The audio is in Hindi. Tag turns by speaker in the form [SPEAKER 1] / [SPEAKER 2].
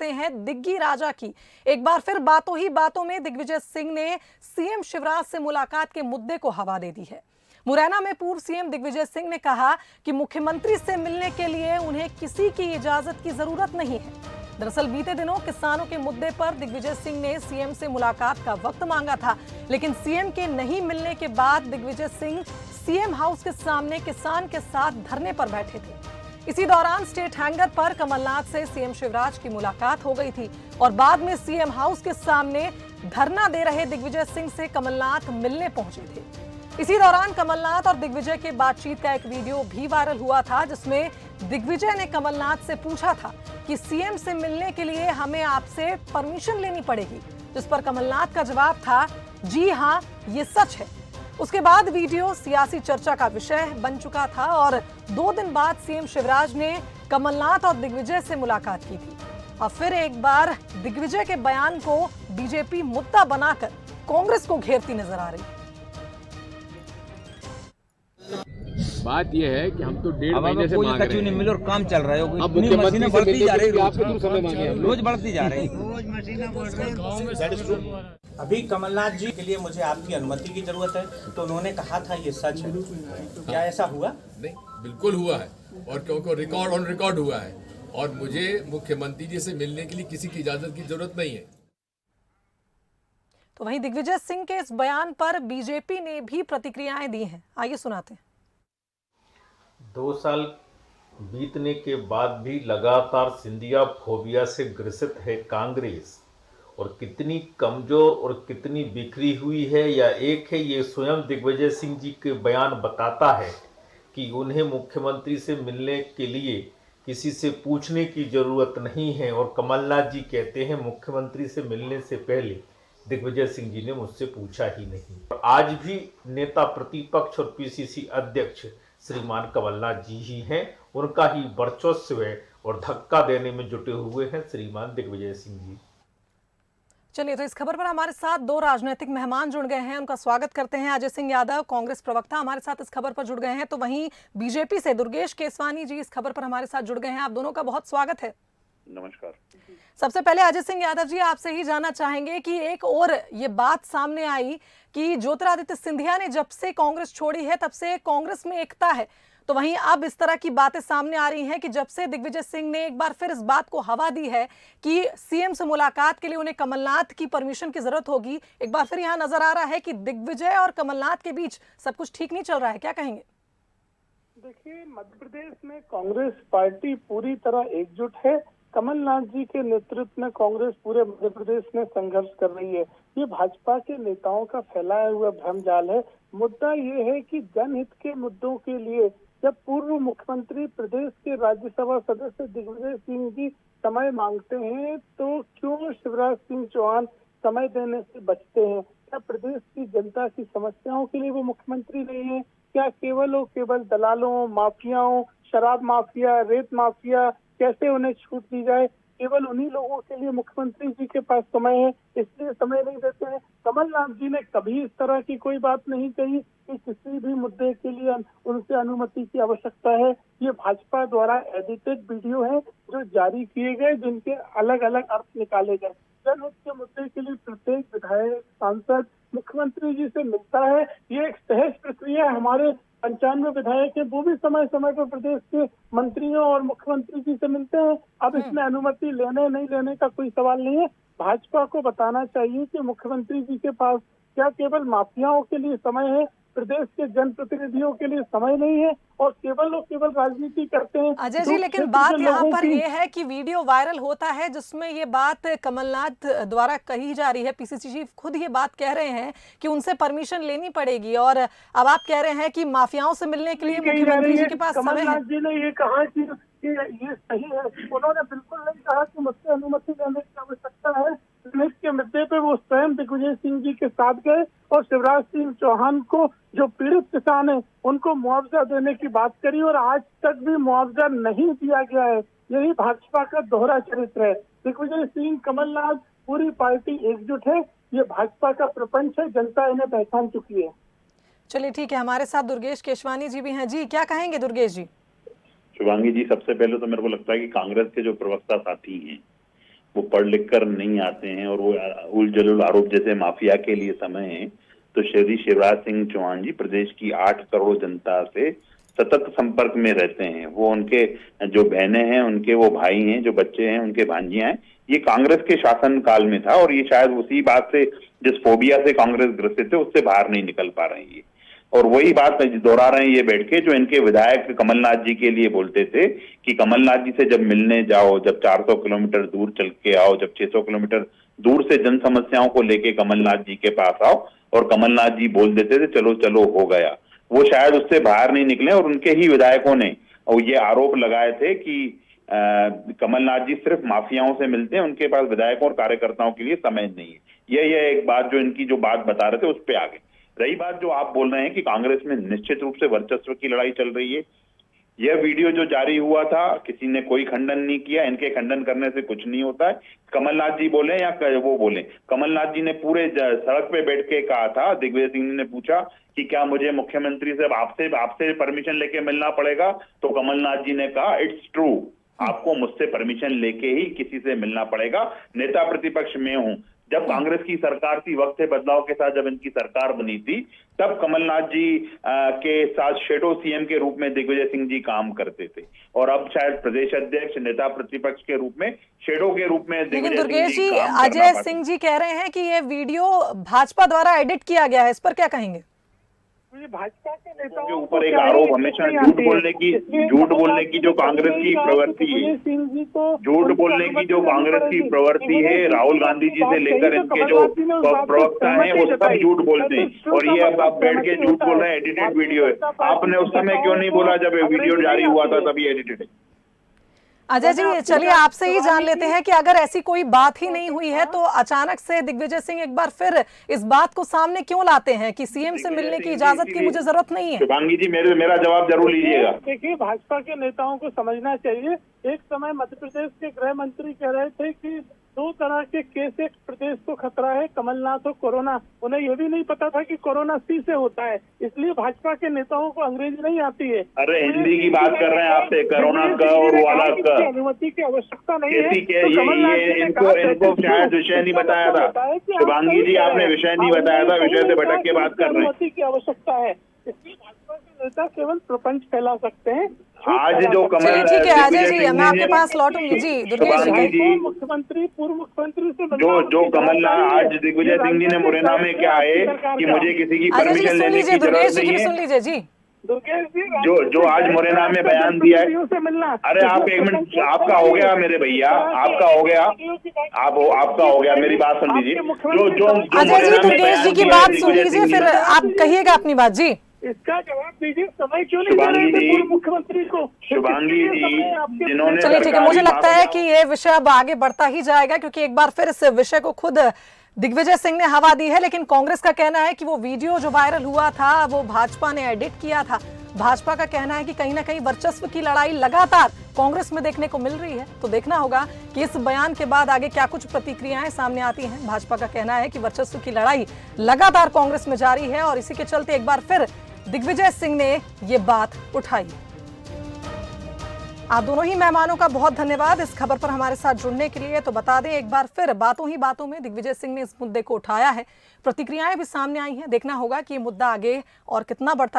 [SPEAKER 1] करते हैं दिग्गी राजा की। एक बार फिर बातों ही बातों में दिग्विजय सिंह ने सीएम शिवराज से मुलाकात के मुद्दे को हवा दे दी है। मुरैना में पूर्व सीएम दिग्विजय सिंह ने कहा कि मुख्यमंत्री से मिलने के लिए उन्हें किसी की इजाजत की जरूरत नहीं है। दरअसल बीते दिनों किसानों के मुद्दे पर दिग्विजय सिंह ने सीएम से मुलाकात का वक्त मांगा था, लेकिन सीएम के नहीं मिलने के बाद दिग्विजय सिंह सीएम हाउस के सामने किसान के साथ धरने पर बैठे थे। इसी दौरान स्टेट हैंगर पर कमलनाथ से सीएम शिवराज की मुलाकात हो गई थी और बाद में सीएम हाउस के सामने धरना दे रहे दिग्विजय सिंह से कमलनाथ मिलने पहुंचे थे। इसी दौरान कमलनाथ और दिग्विजय के बातचीत का एक वीडियो भी वायरल हुआ था, जिसमें दिग्विजय ने कमलनाथ से पूछा था कि सीएम से मिलने के लिए हमें आपसे परमिशन लेनी पड़ेगी, जिस पर कमलनाथ का जवाब था, जी हां, ये सच है। उसके बाद वीडियो सियासी चर्चा का विषय बन चुका था और 2 दिन बाद सीएम शिवराज ने कमलनाथ और दिग्विजय से मुलाकात की थी। और फिर एक बार दिग्विजय के बयान को बीजेपी मुद्दा बनाकर कांग्रेस को घेरती नजर आ रही।
[SPEAKER 2] बात यह है कि हम तो 1.5 महीने से मांग रहे हैं,
[SPEAKER 3] और काम चल रहा है।
[SPEAKER 2] अब मुख्यमंत्री से मिलने के लिए आपके थ्रू समय मांगे हम
[SPEAKER 3] रोज बढ़ती जा रही
[SPEAKER 4] है। अभी कमलनाथ जी के लिए मुझे आपकी अनुमति की जरूरत है, तो उन्होंने कहा था ये सच है, क्या ऐसा हुआ?
[SPEAKER 5] नहीं, बिल्कुल हुआ है और क्योंकि रिकॉर्ड ऑन रिकॉर्ड हुआ है और मुझे मुख्यमंत्री जी से मिलने के लिए किसी की इजाजत की जरूरत नहीं है।
[SPEAKER 1] तो वहीं दिग्विजय सिंह के इस बयान पर बीजेपी ने भी प्रतिक्रियाएं दी हैं, आइए सुनाते हैं।
[SPEAKER 6] 2 साल बीतने के बाद भी लगातार सिंधिया फोबिया से ग्रसित है कांग्रेस, और कितनी कमजोर और कितनी बिखरी हुई है या एक है, ये स्वयं दिग्विजय सिंह जी के बयान बताता है कि उन्हें मुख्यमंत्री से मिलने के लिए किसी से पूछने की जरूरत नहीं है। और कमलनाथ जी कहते हैं मुख्यमंत्री से मिलने से पहले दिग्विजय सिंह जी ने मुझसे पूछा ही नहीं। और आज भी नेता प्रतिपक्ष और पीसीसी अध्यक्ष श्रीमान कमलनाथ जी ही हैं, उनका ही वर्चस्व और धक्का देने में जुटे हुए हैं श्रीमान दिग्विजय सिंह जी।
[SPEAKER 1] चलिए, तो इस खबर पर हमारे साथ 2 राजनीतिक मेहमान जुड़ गए हैं, उनका स्वागत करते हैं। अजय सिंह यादव, कांग्रेस प्रवक्ता, हमारे साथ इस खबर पर जुड़ गए हैं। तो वहीं बीजेपी से दुर्गेश केसवानी जी इस खबर पर हमारे साथ जुड़ गए हैं। आप दोनों का बहुत स्वागत है।
[SPEAKER 7] नमस्कार।
[SPEAKER 1] सबसे पहले अजय सिंह यादव जी, आपसे ही जानना चाहेंगे कि एक और ये बात सामने आई कि ज्योतिरादित्य सिंधिया ने जब से कांग्रेस छोड़ी है तब से कांग्रेस में एकता है, तो वहीं अब इस तरह की बातें सामने आ रही हैं कि जब से दिग्विजय सिंह ने एक बार फिर इस बात को हवा दी है कि सीएम से मुलाकात के लिए उन्हें कमलनाथ की परमिशन की जरूरत होगी, एक बार फिर यहां नजर आ रहा है कि दिग्विजय और कमलनाथ के बीच सब कुछ ठीक नहीं चल रहा है, क्या कहेंगे?
[SPEAKER 8] देखिए, मध्य प्रदेश में कांग्रेस पार्टी पूरी तरह एकजुट है। कमलनाथ जी के नेतृत्व में कांग्रेस पूरे मध्य प्रदेश में संघर्ष कर रही है। ये भाजपा के नेताओं का फैलाया हुआ भ्रमजाल है। मुद्दा ये है कि जनहित के मुद्दों के लिए जब पूर्व मुख्यमंत्री प्रदेश के राज्यसभा सदस्य दिग्विजय सिंह जी समय मांगते हैं, तो क्यों शिवराज सिंह चौहान समय देने से बचते हैं? क्या प्रदेश की जनता की समस्याओं के लिए वो मुख्यमंत्री नहीं है? क्या केवल और केवल दलालों, माफियाओं, शराब माफिया, रेत माफिया, कैसे उन्हें छूट दी जाए, केवल उन्हीं लोगों के लिए मुख्यमंत्री जी के पास समय है, इसलिए समय नहीं देते हैं? कमलनाथ जी ने कभी इस तरह की कोई बात नहीं कही कि किसी भी मुद्दे के लिए उनसे अनुमति की आवश्यकता है। ये भाजपा द्वारा एडिटेड वीडियो है जो जारी किए गए, जिनके अलग अलग अर्थ निकाले गए। जनहित के मुद्दे के लिए प्रत्येक विधायक, सांसद मुख्यमंत्री जी से मिलता है। ये एक सहज प्रक्रिया। हमारे 95 विधायक है, वो भी समय समय पर प्रदेश के मंत्रियों और मुख्यमंत्री जी से मिलते हैं। अब इसमें अनुमति लेने नहीं लेने का कोई सवाल नहीं है। भाजपा को बताना चाहिए कि मुख्यमंत्री जी के पास क्या केवल माफियाओं के लिए समय है, प्रदेश के जनप्रतिनिधियों के लिए समय नहीं है, और केवल राजनीति करते हैं।
[SPEAKER 1] अजय जी, लेकिन बात यहाँ पर ये है कि वीडियो वायरल होता है जिसमें ये बात कमलनाथ द्वारा कही जा रही है, पीसीसी चीफ खुद ये बात कह रहे हैं कि उनसे परमिशन लेनी पड़ेगी, और अब आप कह रहे हैं कि माफियाओं से मिलने के लिए मुख्यमंत्री जी के पास समय है।
[SPEAKER 8] कमलनाथ जी ने ये कहा कि ये सही है, उन्होंने बिल्कुल नहीं कहा कि मुझसे अनुमति लेने की आवश्यकता है। जनहित के मुद्दे पे वो स्वयं दिग्विजय सिंह जी के साथ गए और शिवराज सिंह चौहान को, जो पीड़ित किसान है, उनको मुआवजा देने की बात करी, और आज तक भी मुआवजा नहीं दिया गया है। यही भाजपा का दोहरा चरित्र है। दिग्विजय सिंह, कमलनाथ, पूरी पार्टी एकजुट है। ये भाजपा का प्रपंच है, जनता इन्हें पहचान चुकी है।
[SPEAKER 1] चलिए ठीक है, हमारे साथ दुर्गेश केशवानी जी भी हैं। जी, क्या कहेंगे दुर्गेश जी?
[SPEAKER 7] शिवांगी जी, सबसे पहले तो मेरे को लगता है कि कांग्रेस के जो प्रवक्ता साथी हैं
[SPEAKER 3] वो पढ़ लिख कर नहीं आते हैं और वो उल-जलूल आरोप जैसे माफिया के लिए समय है, तो श्री शिवराज सिंह चौहान जी प्रदेश की 8 करोड़ जनता से सतत संपर्क में रहते हैं। वो उनके जो बहनें हैं, उनके वो भाई हैं, जो बच्चे हैं, उनके भांजियां हैं। ये कांग्रेस के शासन काल में था और ये शायद उसी बात से, जिस फोबिया से कांग्रेस ग्रसित है, उससे बाहर नहीं निकल पा रही है। और वही बात दोहरा रहे हैं ये बैठ के, जो इनके विधायक कमलनाथ जी के लिए बोलते थे कि कमलनाथ जी से जब मिलने जाओ, जब 400 किलोमीटर दूर चल के आओ, जब 600 किलोमीटर दूर से जन समस्याओं को लेके कमलनाथ जी के पास आओ, और कमलनाथ जी बोल देते थे चलो चलो हो गया। वो शायद उससे बाहर नहीं निकले और उनके ही विधायकों ने और ये आरोप लगाए थे कि कमलनाथ जी सिर्फ माफियाओं से मिलते हैं, उनके पास विधायकों और कार्यकर्ताओं के लिए समय नहीं है। ये एक बात जो इनकी जो बात बता रहे थे उस पे आ गए। रही बात जो आप बोल रहे हैं कि कांग्रेस में निश्चित रूप से वर्चस्व की लड़ाई चल रही है, यह वीडियो जो जारी हुआ था किसी ने कोई खंडन नहीं किया, इनके खंडन करने से कुछ नहीं होता है। कमलनाथ जी बोले या वो बोले, कमलनाथ जी ने पूरे सड़क पे बैठ के कहा था, दिग्विजय सिंह ने पूछा कि क्या मुझे मुख्यमंत्री से आपसे परमिशन लेके मिलना पड़ेगा, तो कमलनाथ जी ने कहा इट्स ट्रू, आपको मुझसे परमिशन लेके ही किसी से मिलना पड़ेगा, नेता प्रतिपक्ष में हूं। जब कांग्रेस की सरकार थी, वक्त बदलाव के साथ जब इनकी सरकार बनी थी, तब कमलनाथ जी के साथ शेडो सीएम के रूप में दिग्विजय सिंह जी काम करते थे, और अब शायद प्रदेश अध्यक्ष, नेता प्रतिपक्ष के रूप में, शेडो के रूप में
[SPEAKER 1] लेकिन दुर्गेश जी, अजय सिंह जी कह रहे हैं कि ये वीडियो भाजपा द्वारा एडिट किया गया है, इस पर क्या कहेंगे?
[SPEAKER 8] भाजपा के नेताओं
[SPEAKER 3] के ऊपर एक आरोप हमेशा झूठ बोलने की जो कांग्रेस की प्रवृत्ति है, झूठ बोलने की जो कांग्रेस की प्रवृत्ति है, राहुल गांधी जी से लेकर इनके जो प्रवक्ता हैं वो सब झूठ बोलते हैं, और ये अब आप बैठ के झूठ बोल रहे हैं एडिटेड वीडियो है। आपने उस समय क्यों नहीं बोला जब वीडियो जारी हुआ था तभी एडिटेड है?
[SPEAKER 1] अजय जी, चलिए आपसे ही जान लेते हैं कि अगर ऐसी कोई बात ही नहीं हुई है तो अचानक से दिग्विजय सिंह एक बार फिर इस बात को सामने क्यों लाते हैं कि सीएम से मिलने की इजाजत की मुझे जरूरत नहीं है?
[SPEAKER 3] शुभांगी जी, मेरा जवाब जरूर लीजिएगा।
[SPEAKER 8] देखिए, भाजपा के नेताओं को समझना चाहिए, एक समय मध्य प्रदेश के गृह मंत्री कह रहे थे कि 2 तरह के केस एक प्रदेश को खतरा है, कमलनाथ और कोरोना। उन्हें यह भी नहीं पता था कि कोरोना सी से होता है, इसलिए भाजपा के नेताओं को अंग्रेजी नहीं आती है।
[SPEAKER 3] अरे हिंदी की बात कर रहे हैं आपसे, कोरोना का और वाला का
[SPEAKER 8] अनुमति की आवश्यकता नहीं है।
[SPEAKER 3] इनको शायद विषय नहीं बताया था। शुभांगी जी, आपने विषय नहीं बताया था, विषय से भटक के बात कर रहे हैं।
[SPEAKER 8] अनुमति की आवश्यकता है, इसलिए भाजपा के नेता केवल प्रपंच फैला सकते हैं।
[SPEAKER 3] आज जो
[SPEAKER 1] चलिए ठीक है अजय जी, मैं आपके पास लौटूंगी जी। दुर्गेश जी,
[SPEAKER 8] मुख्यमंत्री, पूर्व मुख्यमंत्री से
[SPEAKER 3] जो कमलनाथ, आज दिग्विजय सिंह जी ने मुरैना में क्या है कि मुझे किसी की परमिशन लेने की जरूरत नहीं है।
[SPEAKER 1] सुन लीजिए जी,
[SPEAKER 8] दुर्गेश जी,
[SPEAKER 3] जो आज मुरैना में बयान दिया है, अरे आप एक मिनट, आपका हो गया मेरे भैया, आपका हो गया, आपका हो गया, मेरी बात सुन लीजिए। जो
[SPEAKER 1] अजय जी, दुर्गेश जी की बात सुन लीजिए, फिर आप कहिएगा अपनी बात जी।
[SPEAKER 8] इसका जवाब दीजिए, समय क्यों नहीं दे रहे थे पूर्व मुख्यमंत्री को?
[SPEAKER 3] शुभांगी जी, जिन्होंने
[SPEAKER 1] चलिए ठीक है, मुझे लगता है कि ये विषय अब आगे बढ़ता ही जाएगा, क्योंकि एक बार फिर इस विषय को खुद दिग्विजय सिंह ने हवा दी है। लेकिन कांग्रेस का कहना है कि वो वीडियो जो वायरल हुआ था वो भाजपा ने एडिट किया था। भाजपा का कहना है कि कहीं ना कहीं वर्चस्व की लड़ाई लगातार कांग्रेस में देखने को मिल रही है। तो देखना होगा कि इस बयान के बाद आगे क्या कुछ प्रतिक्रियाएं सामने आती हैं। भाजपा का कहना है कि वर्चस्व की लड़ाई लगातार कांग्रेस में जारी है और इसी के चलते एक बार फिर दिग्विजय सिंह ने ये बात उठाई। आप दोनों ही मेहमानों का बहुत धन्यवाद इस खबर पर हमारे साथ जुड़ने के लिए। तो बता दें एक बार फिर, बातों ही बातों में दिग्विजय सिंह ने इस मुद्दे को उठाया है, प्रतिक्रियाएं भी सामने आई हैं। देखना होगा कि ये मुद्दा आगे और कितना बढ़ता है।